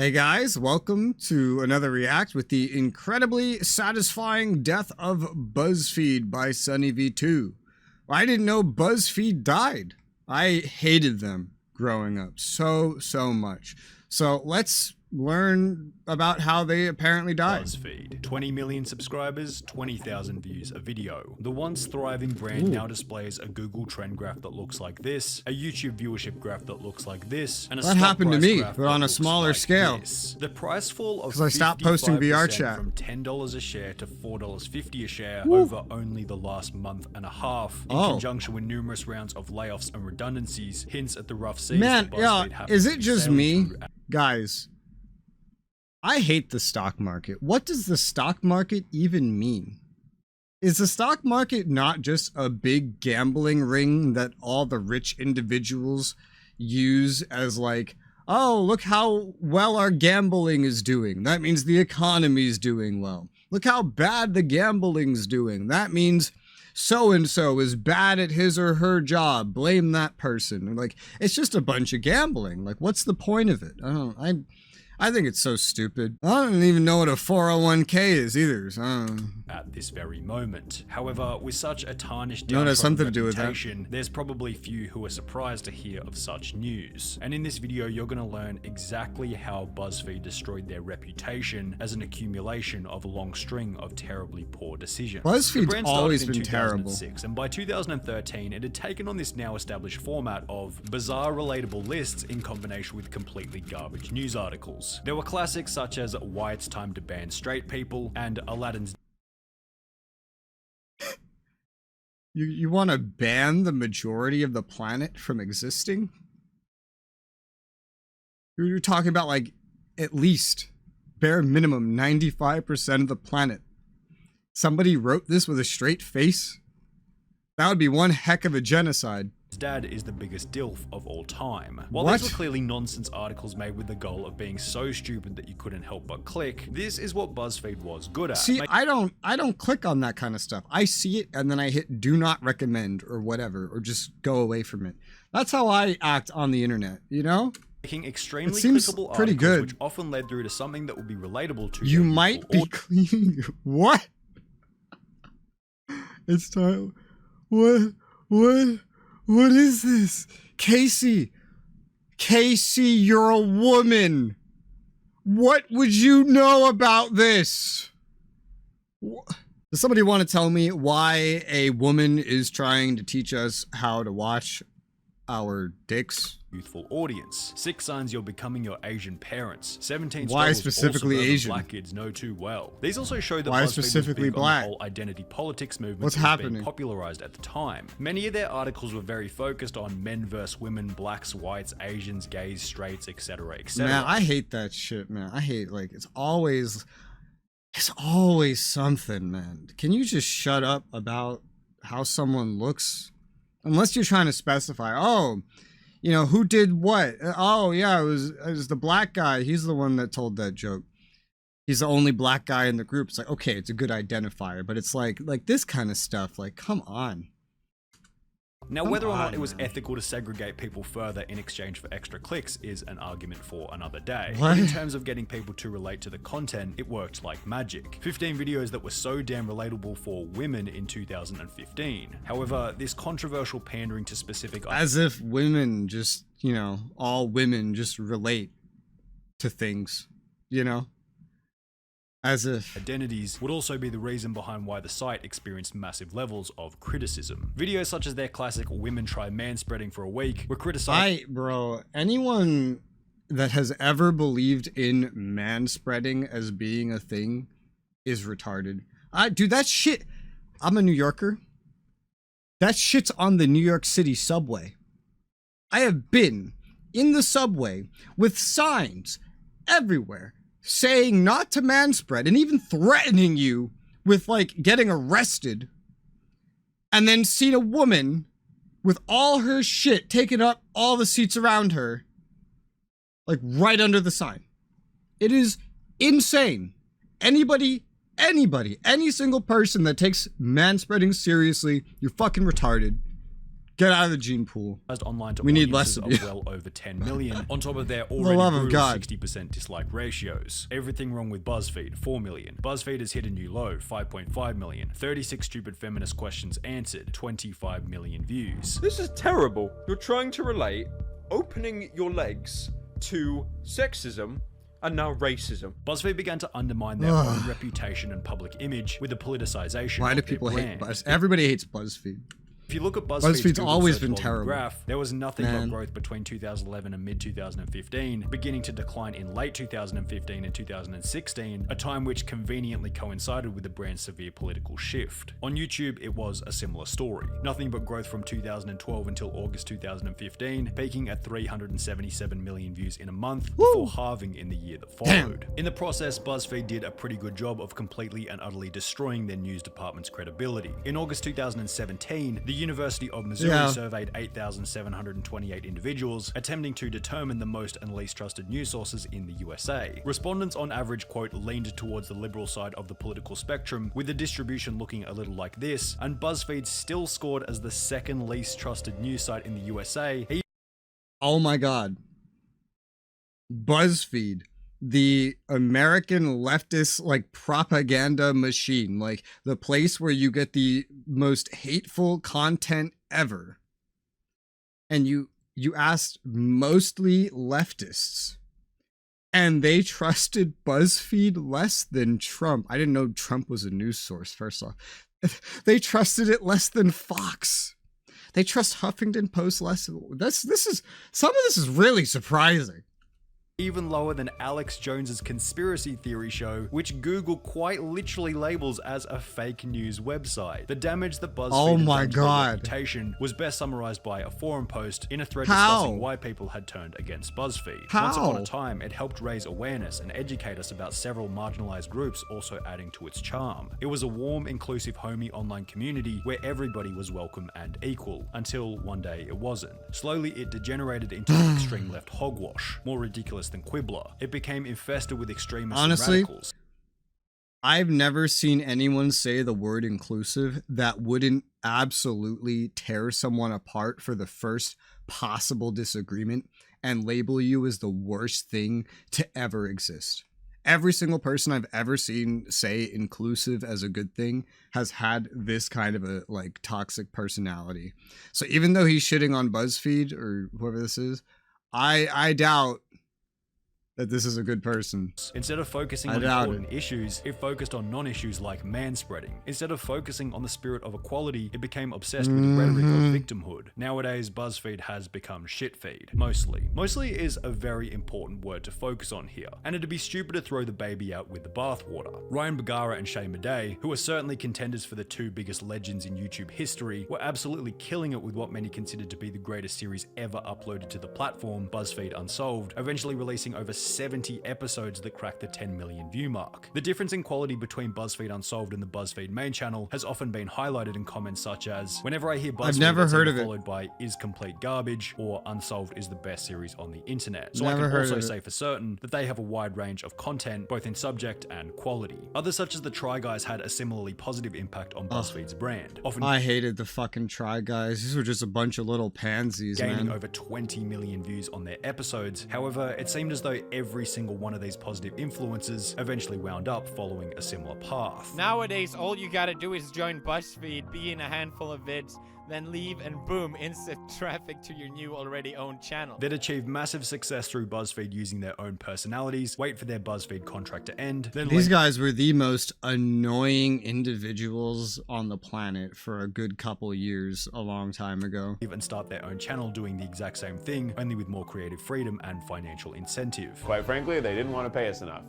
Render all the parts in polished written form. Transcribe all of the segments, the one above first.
Hey guys, welcome to another react with the incredibly satisfying death of Buzzfeed by SunnyV2. I didn't know Buzzfeed died. I hated them growing up so much. So let's learn about how they apparently died. Buzzfeed. 20 million subscribers, 20,000 views a video. The once thriving brand now displays a Google trend graph that looks like this, a YouTube viewership graph that looks like this, and a That stock happened to price me, graph but that on a looks smaller like scale. this. The price fall of 'Cause I stopped posting VR chat. from $10 a share to $4.50 a share over only the last month and a half, in conjunction with numerous rounds of layoffs and redundancies, hints at the rough seas Man, that BuzzFeed happened is to it be just sailing me? through. Guys, I hate the stock market. What does the stock market even mean? Is the stock market not just a big gambling ring that all the rich individuals use as like, oh, look how well our gambling is doing. That means the economy's doing well. Look how bad the gambling's doing. That means so-and-so is bad at his or her job. Blame that person. Like, it's just a bunch of gambling. Like, what's the point of it? I think it's so stupid. I don't even know what a 401k is either. So at this very moment. However, with such a tarnished No, it has something to do with that. reputation, there's probably few who are surprised to hear of such news. And in this video, you're going to learn exactly how BuzzFeed destroyed their reputation as an accumulation of a long string of terribly poor decisions. BuzzFeed's The brand started always in been terrible. 2006, and by 2013, it had taken on this now established format of bizarre relatable lists in combination with completely garbage news articles. There were classics such as Why It's Time to Ban Straight People and Aladdin's. You want to ban the majority of the planet from existing? You're talking about like at least bare minimum 95% of the planet. Somebody wrote this with a straight face? That would be one heck of a genocide. Dad is the biggest DILF of all time. While What? these were clearly nonsense articles made with the goal of being so stupid that you couldn't help but click, this is what BuzzFeed was good at. See, I don't click on that kind of stuff. I see it and then I hit do not recommend or whatever, or just go away from it. That's how I act on the internet, you know? Making extremely It seems clickable pretty articles, good. which often led through to something that would be relatable to You their might youthful be cleaning. What? It's time. What is this? Casey, you're a woman. What would you know about this? Does somebody want to tell me why a woman is trying to teach us how to watch our dicks? youthful audience. 6 signs you're becoming your Asian parents. 17 Why struggles specifically all suburban Asian? black kids know too well. These also show that Why BuzzFeed was specifically big on black? the whole identity politics movement What's that was being happening? popularized at the time. Many of their articles were very focused on men versus women, blacks, whites, Asians, gays, straights, etc., etc. Man, I hate that shit, man. I hate, like, it's always something, man. Can you just shut up about how someone looks? Unless you're trying to specify, oh, you know, who did what? Oh, yeah, it was the black guy. He's the one that told that joke. He's the only black guy in the group. It's like, okay, it's a good identifier, but it's like this kind of stuff. Like, come on. Now, whether or not it was ethical to segregate people further in exchange for extra clicks is an argument for another day. What? But in terms of getting people to relate to the content, it worked like magic. 15 videos that were so damn relatable for women in 2015. However, this controversial pandering to specific... As if women just, you know, all women just relate to things, you know? As if identities would also be the reason behind why the site experienced massive levels of criticism. Videos such as their classic "Women Try Manspreading for a Week" were criticized. Bro, anyone that has ever believed in manspreading as being a thing is retarded. Dude, that shit, I'm a New Yorker. That shit's on the New York City subway. I have been in the subway with signs everywhere saying not to manspread and even threatening you with, like, getting arrested, and then seen a woman with all her shit taking up all the seats around her, like, right under the sign. It is insane. Any single person that takes manspreading seriously, you're fucking retarded. Get out of the gene pool. Online to We need less audiences of of you. well over 10 million, on top of their the already love of brutal God. 60% dislike ratios. Everything wrong with BuzzFeed, 4 million. BuzzFeed has hit a new low, 5.5 million. 36 stupid feminist questions answered, 25 million views. This is terrible. You're trying to relate opening your legs to sexism and now racism. BuzzFeed began to undermine their own reputation and public image with the politicization Why of do their people hate brand. BuzzFeed? Everybody hates BuzzFeed. If you look at BuzzFeed's BuzzFeed's Google always search been volume terrible. graph, there was nothing Man. but growth between 2011 and mid-2015, beginning to decline in late 2015 and 2016, a time which conveniently coincided with the brand's severe political shift. On YouTube, it was a similar story. Nothing but growth from 2012 until August 2015, peaking at 377 million views in a month before halving in the year that followed. In the process, BuzzFeed did a pretty good job of completely and utterly destroying their news department's credibility. In August 2017, the University of Missouri surveyed 8,728 individuals, attempting to determine the most and least trusted news sources in the USA. Respondents on average, quote, leaned towards the liberal side of the political spectrum, with the distribution looking a little like this, and BuzzFeed still scored as the second least trusted news site in the USA. Oh my God. BuzzFeed, the American leftist like propaganda machine, like the place where you get the most hateful content ever. And you asked mostly leftists, and they trusted BuzzFeed less than Trump. I didn't know Trump was a news source, first off. They trusted it less than Fox. They trust Huffington Post less. Some of this is really surprising. Even lower than Alex Jones's conspiracy theory show, which Google quite literally labels as a fake news website. The damage that BuzzFeed had done to their reputation was best summarized by a forum post in a thread discussing why people had turned against BuzzFeed. Once upon a time, it helped raise awareness and educate us about several marginalized groups, also adding to its charm. It was a warm, inclusive, homey online community where everybody was welcome and equal, until one day it wasn't. Slowly, it degenerated into extreme left hogwash, more ridiculous than Quibbler. It became infested with extremists and radicals. I've never seen anyone say the word inclusive that wouldn't absolutely tear someone apart for the first possible disagreement and label you as the worst thing to ever exist. Every single person I've ever seen say inclusive as a good thing has had this kind of a like toxic personality. So even though he's shitting on BuzzFeed or whoever this is, I doubt that this is a good person. Instead of focusing on important issues, it focused on non-issues like manspreading. Instead of focusing on the spirit of equality, it became obsessed with the rhetoric of victimhood. Nowadays, BuzzFeed has become shitfeed. Mostly. Mostly is a very important word to focus on here, and it'd be stupid to throw the baby out with the bathwater. Ryan Bergara and Shay Madej, who are certainly contenders for the two biggest legends in YouTube history, were absolutely killing it with what many considered to be the greatest series ever uploaded to the platform, BuzzFeed Unsolved, eventually releasing over 70 episodes that cracked the 10 million view mark. The difference in quality between BuzzFeed Unsolved and the BuzzFeed main channel has often been highlighted in comments such as, whenever I hear BuzzFeed, I've never heard of it, followed by is complete garbage, or Unsolved is the best series on the internet. So never I can heard also of it. say for certain that they have a wide range of content, both in subject and quality. Others such as the Try Guys had a similarly positive impact on BuzzFeed's brand. Often I hated the fucking Try Guys. These were just a bunch of little pansies, gaining man. over 20 million views on their episodes. However, it seemed as though every single one of these positive influences eventually wound up following a similar path. Nowadays, all you gotta do is join BuzzFeed, be in a handful of vids, then leave, and boom, instant traffic to your new already owned channel. They'd achieve massive success through BuzzFeed using their own personalities, wait for their BuzzFeed contract to end, then These guys were the most annoying individuals on the planet for a good couple years a long time ago. and start their own channel doing the exact same thing, only with more creative freedom and financial incentive. Quite frankly, they didn't want to pay us enough.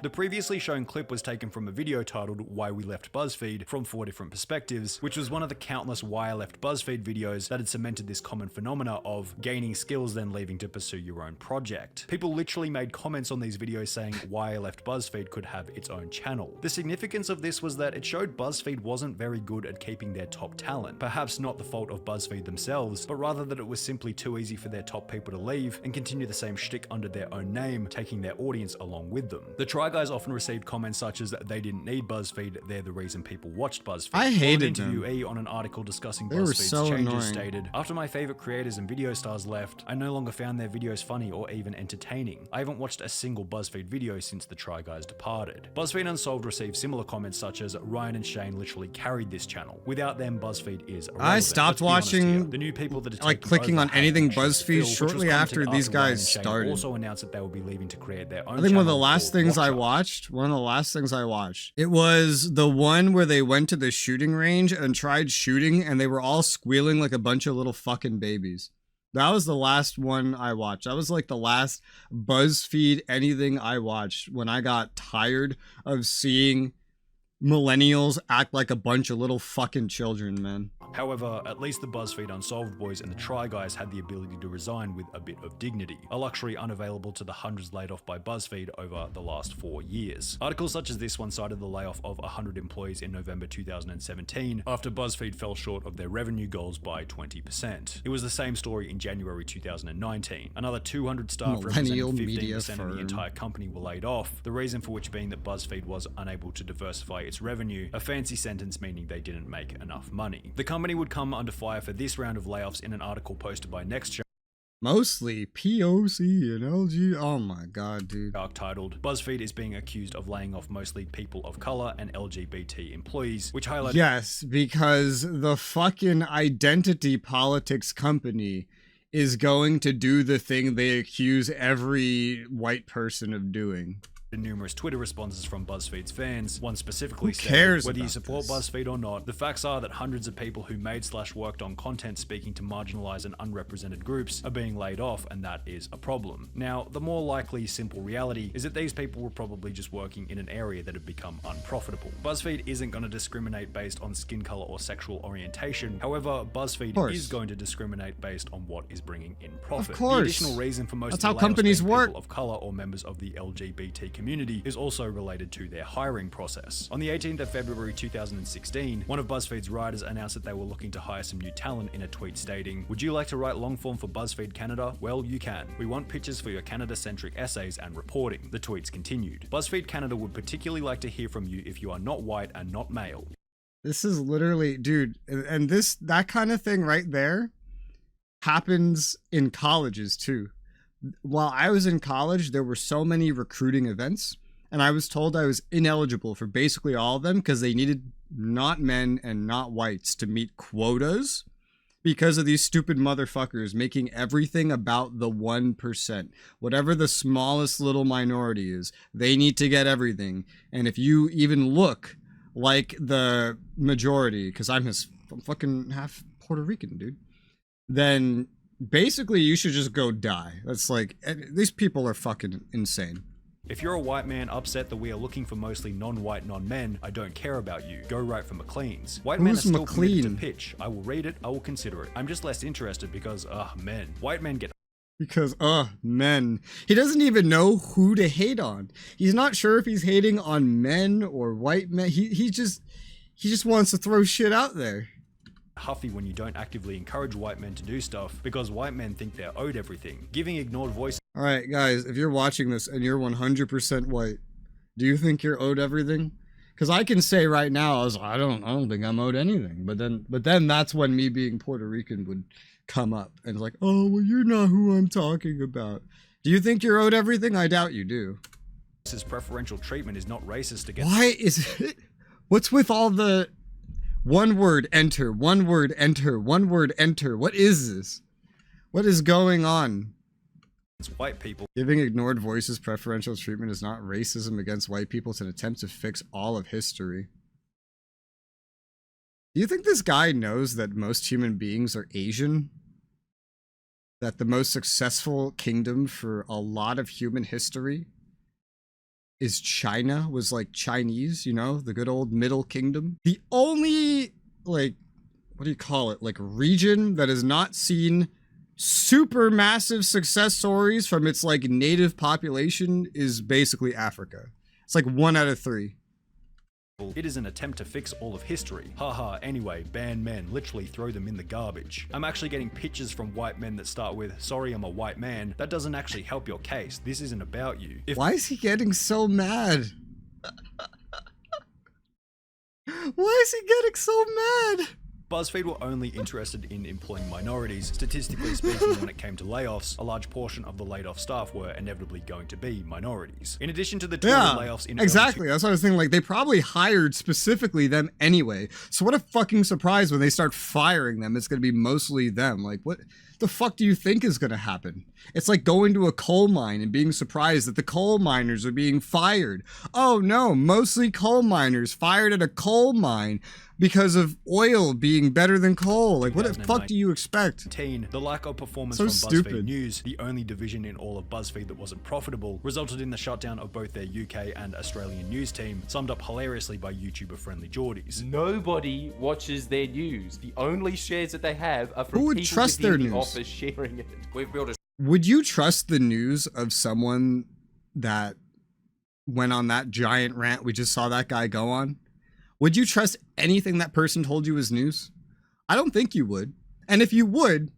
The previously shown clip was taken from a video titled Why We Left BuzzFeed from 4 different perspectives, which was one of the countless Why I Left BuzzFeed videos that had cemented this common phenomena of gaining skills then leaving to pursue your own project. People literally made comments on these videos saying Why I Left BuzzFeed could have its own channel. The significance of this was that it showed BuzzFeed wasn't very good at keeping their top talent. Perhaps not the fault of BuzzFeed themselves, but rather that it was simply too easy for their top people to leave and continue the same shtick under their own name, taking their audience a along with them. The Try Guys often received comments such as they didn't need BuzzFeed, they're the reason people watched BuzzFeed. I hated One them. interviewee on an article discussing They were BuzzFeed's so changes annoying. stated, "After my favorite creators and video stars left, I no longer found their videos funny or even entertaining. I haven't watched a single BuzzFeed video since the Try Guys departed." BuzzFeed Unsolved received similar comments such as, "Ryan and Shane literally carried this channel. Without them, BuzzFeed is irrelevant." I stopped Let's be honest here. watching, The new people that are like, taking clicking over on anything have BuzzFeed Phil, which was shortly after commented these Ryan guys and Shane started. also announced that they will be leaving to create their own I think one of the channel last called things I Watch Up. watched, it was the one where they went to the shooting range and tried shooting and they were all squealing like a bunch of little fucking babies. That was the last one I watched. That was like the last BuzzFeed anything I watched when I got tired of seeing millennials act like a bunch of little fucking children, man. However, at least the BuzzFeed Unsolved boys and the Try Guys had the ability to resign with a bit of dignity, a luxury unavailable to the hundreds laid off by BuzzFeed over the last 4 years. Articles such as this one cited the layoff of 100 employees in November 2017 after BuzzFeed fell short of their revenue goals by 20%. It was the same story in January 2019. Another 200 staff Millennial representing media 15% of the firm. entire company were laid off, the reason for which being that BuzzFeed was unable to diversify its revenue, a fancy sentence meaning they didn't make enough money. The company would come under fire for this round of layoffs in an article posted by Next Mostly POC and LG. Oh my god, dude. Shark titled, "BuzzFeed is being accused of laying off mostly people of color and LGBT employees," which highlighted Yes, because the fucking identity politics company is going to do the thing they accuse every white person of doing. numerous Twitter responses from BuzzFeed's fans. One specifically Who cares said, "Whether you about support this? BuzzFeed or not, the facts are that hundreds of people who made/worked on content speaking to marginalized and unrepresented groups are being laid off, and that is a problem." Now, the more likely simple reality is that these people were probably just working in an area that had become unprofitable. BuzzFeed isn't going to discriminate based on skin color or sexual orientation. However, BuzzFeed course. is going to discriminate based on what is bringing in profit. course. The additional reason for most That's of how the layoffs companies being work. people of color or members of the LGBT community is also related to their hiring process. On the 18th of February 2016, one of BuzzFeed's writers announced that they were looking to hire some new talent in a tweet stating, "Would you like to write long form for BuzzFeed Canada? Well, you can. We want pitches for your Canada-centric essays and reporting." The tweets continued. "BuzzFeed Canada would particularly like to hear from you if you are not white and not male." This is literally, dude, and that kind of thing right there happens in colleges too. While I was in college, there were so many recruiting events, and I was told I was ineligible for basically all of them because they needed not men and not whites to meet quotas because of these stupid motherfuckers making everything about the 1%. Whatever the smallest little minority is, they need to get everything. And if you even look like the majority, because I'm fucking half Puerto Rican, dude, then basically you should just go die. That's like, these people are fucking insane. "If you're a white man upset that we are looking for mostly non-white non-men, I don't care about you. Go write for McLean's. White men are Who's still committed to McLean? pitch. I will read it, I will consider it. I'm just less interested because, men. White men get Because, men. He doesn't even know who to hate on. He's not sure if he's hating on men or white men. He just wants to throw shit out there. huffy when you don't actively encourage white men to do stuff because white men think they're owed everything. Giving ignored voice All right, guys, if you're watching this and you're 100% white, do you think you're owed everything? Because I can say right now, I don't think I'm owed anything. But then that's when me being Puerto Rican would come up and it's like, oh, well, you're not who I'm talking about. Do you think you're owed everything? I doubt you do. His preferential treatment is not racist against Why is it? What's with all the one word enter, one word enter, one word enter? What is this? What is going on? white people. Giving ignored voices preferential treatment is not racism against white people. It's an attempt to fix all of history. Do you think this guy knows that most human beings are Asian? That the most successful kingdom for a lot of human history is China, was like Chinese, you know, the good old Middle Kingdom. The only, like, what do you call it? Like, region that has not seen super massive success stories from its like native population is basically Africa. It's like 1 out of 3. It is an attempt to fix all of history. Haha, anyway, ban men, literally throw them in the garbage. I'm actually getting pictures from white men that start with, sorry I'm a white man. That doesn't actually help your case. This isn't about you. Why is he getting so mad? Why is he getting so mad? BuzzFeed were only interested in employing minorities. Statistically speaking, when it came to layoffs, a large portion of the laid-off staff were inevitably going to be minorities. In addition to the total layoffs in exactly. That's what I was thinking. Like, they probably hired specifically them anyway. So what a fucking surprise when they start firing them. It's going to be mostly them. Like, what the fuck do you think is going to happen? It's like going to a coal mine and being surprised that the coal miners are being fired. Oh no, mostly coal miners fired at a coal mine because of oil being better than coal. Like, what the fuck do you expect? The lack of performance So from stupid. BuzzFeed News, the only division in all of BuzzFeed that wasn't profitable, resulted in the shutdown of both their UK and Australian news team, summed up hilariously by YouTuber-friendly Geordies. Nobody watches their news. The only shares that they have are from Who would people trust within their the news? office sharing it. We've built a Would you trust the news of someone that went on that giant rant we just saw that guy go on? Would you trust anything that person told you was news? I don't think you would. And if you would,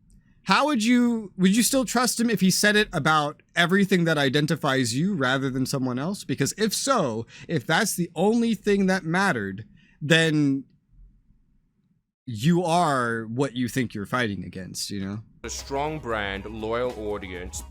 how would you still trust him if he said it about everything that identifies you rather than someone else? Because if so, if that's the only thing that mattered, then you are what you think you're fighting against, you know? a strong brand, loyal audience.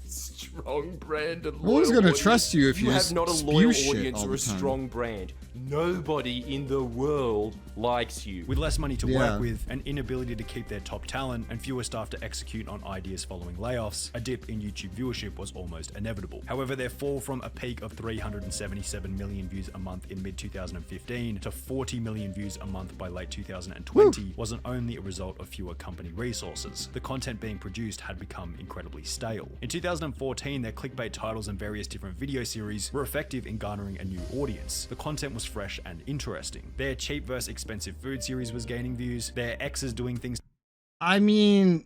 Strong brand and loyal Who's gonna audience. trust you if you have just not a spew loyal shit audience all or the a time? strong brand? Nobody in the world likes you. With less money to Yeah. work with, an inability to keep their top talent, and fewer staff to execute on ideas following layoffs, a dip in YouTube viewership was almost inevitable. However, their fall from a peak of 377 million views a month in mid-2015 to 40 million views a month by late 2020 wasn't only a result of fewer company resources. The content being produced had become incredibly stale. In 2014, their clickbait titles and various different video series were effective in garnering a new audience. The content was fresh and interesting. Their cheap versus expensive food series was gaining views. Their exes doing things I mean,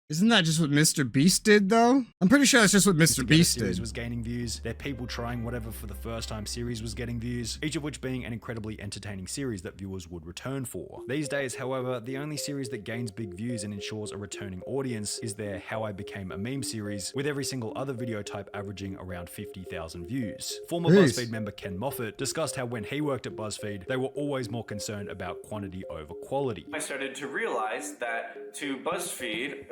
isn't that just what Mr. Beast did, though? I'm pretty sure that's just what Mr. Together Beast series did. was gaining views. Their people trying whatever for the first time series was getting views, each of which being an incredibly entertaining series that viewers would return for. These days, however, the only series that gains big views and ensures a returning audience is their How I Became a Meme series, with every single other video type averaging around 50,000 views. Former Jeez. BuzzFeed member Ken Moffat discussed how when he worked at BuzzFeed, they were always more concerned about quantity over quality. I started to realize that to BuzzFeed,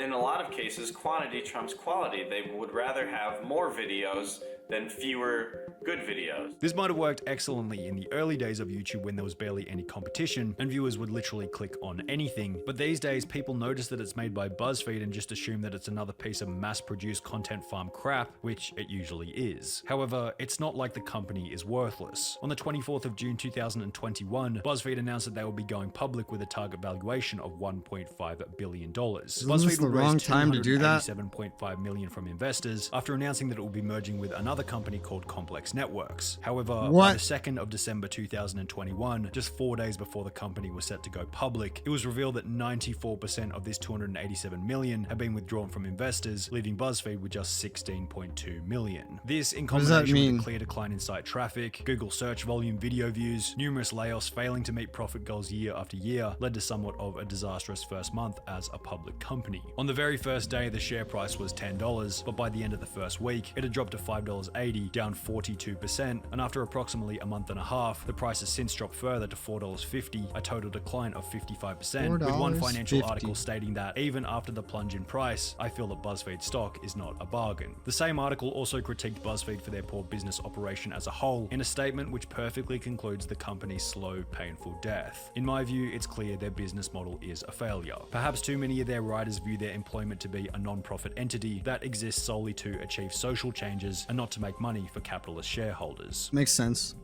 in a lot of cases, quantity trumps quality. They would rather have more videos than fewer good videos. This might have worked excellently in the early days of YouTube when there was barely any competition and viewers would literally click on anything, but these days people notice that it's made by BuzzFeed and just assume that it's another piece of mass-produced content farm crap, which it usually is. However, it's not like the company is worthless. On the 24th of June 2021, BuzzFeed announced that they will be going public with a target valuation of $1.5 billion. Isn't this the wrong time to do that? $7.5 million from investors after announcing that it will be merging with another company called Complex Networks. However, by What? the 2nd of December 2021, just 4 days before the company was set to go public, it was revealed that 94% of this $287 million had been withdrawn from investors, leaving BuzzFeed with just $16.2 million. This, in does that combination with mean? a clear decline in site traffic, Google search volume, video views, numerous layoffs, failing to meet profit goals year after year, led to somewhat of a disastrous first month as a public company. On the very first day, the share price was $10, but by the end of the first week, it had dropped to $5.80, down 42%, and after approximately a month and a half, the price has since dropped further to $4.50, a total decline of 55%, with one financial $4.50. article stating that even after the plunge in price, I feel that BuzzFeed stock is not a bargain. The same article also critiqued BuzzFeed for their poor business operation as a whole, in a statement which perfectly concludes the company's slow, painful death. In my view, it's clear their business model is a failure. Perhaps too many of their writers view their employment to be a non-profit entity that exists solely to achieve social changes and not to make money for capitalist shareholders. Makes sense.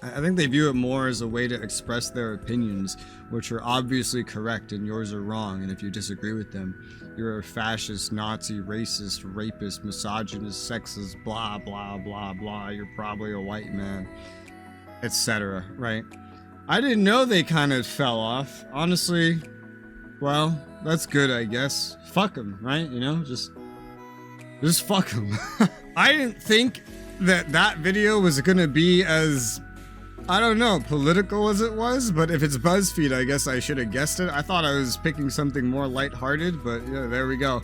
I think they view it more as a way to express their opinions, which are obviously correct and yours are wrong, and if you disagree with them, you're a fascist, Nazi, racist, rapist, misogynist, sexist, blah, blah, blah, blah, you're probably a white man, etc., right? I didn't know they kind of fell off. Honestly, well, that's good, I guess. Fuck them, right? You know, just fuck them. I didn't think that video was gonna be as, I don't know, political as it was, but if it's BuzzFeed, I guess I should have guessed it. I thought I was picking something more lighthearted, but yeah, there we go.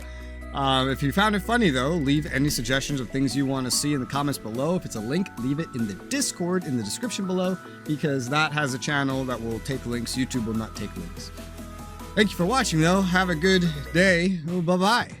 If you found it funny though, leave any suggestions of things you want to see in the comments below. If it's a link, leave it in the Discord in the description below, because that has a channel that will take links. YouTube will not take links. Thank you for watching though. Have a good day. Bye-bye.